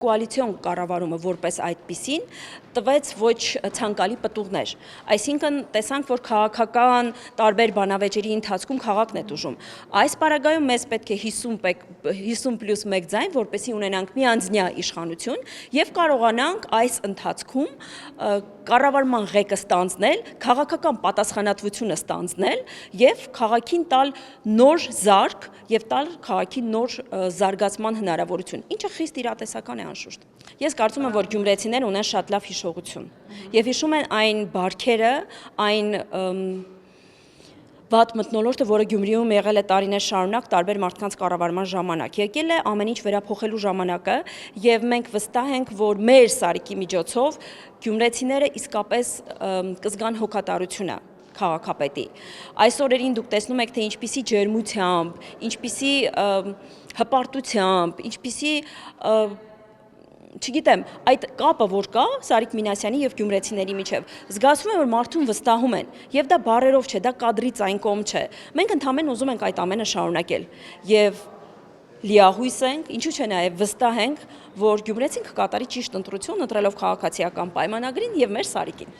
Կոալիցիոն կառավարումը որպես այդպիսին տվեց ոչ ցանկալի պտուղներ, այսինքն տեսանք, որ քաղաքական տարբեր բանավեճերի ընթացքում քաղաքն է տուժում։ Այս պարագայում մեզ պետք է 50+1 ձայն, որպեսզի ունենանք միանձնյա իշխանություն եւ կարողանանք այս ընթացքում կառավարման ղեկը ստանձնել, քաղաքական պատասխանատվությունը ստանձնել եւ քաղաքին տալ նոր զարկ եւ տալ քաղաքին նոր զարգացման հնարավորություն, ինչը խիստ իրատեսական է անշուշտ։ Ես կարծում եմ, որ գյումրեցիները ունեն շատ լավ հիշողություն եւ հիշում են այն բարքերը, այն վատ մթնոլորտը, որը Գյումրիում եղել է տարիներ շարունակ տարբեր մարդկանց կառավարման ժամանակ։ Եկել է ամեն ինչ վերափոխելու ժամանակը եւ մենք վստահ ենք, որ մեր սարիքի միջոցով գյումրեցիները իսկապես կզգան հոգատարությունը քաղաքապետի։ Այս օրերին դուք տեսնում եք, թե ինչպիսի ջերմությամբ, ինչպիսի հպարտությամբ, ինչպիսի չգիտեմ, այդ կապը, որ կա Սարիկ Մինասյանի եւ գյումրեցիների միջև, զգացվում է, որ մարդուն վստահում են, եւ դա բառերով չէ, դա կադրից այն կողմ չէ։ Մենք ընդհանրապես ուզում ենք այդ ամենը շարունակել եւ լիահույս ենք, ինչու՞ չէ նաեւ վստահ ենք, որ գյումրեցին կկատարի ճիշտ ընտրություն, ընտրելով քաղաքացիական պայմանագրին եւ մեր Սարիկին։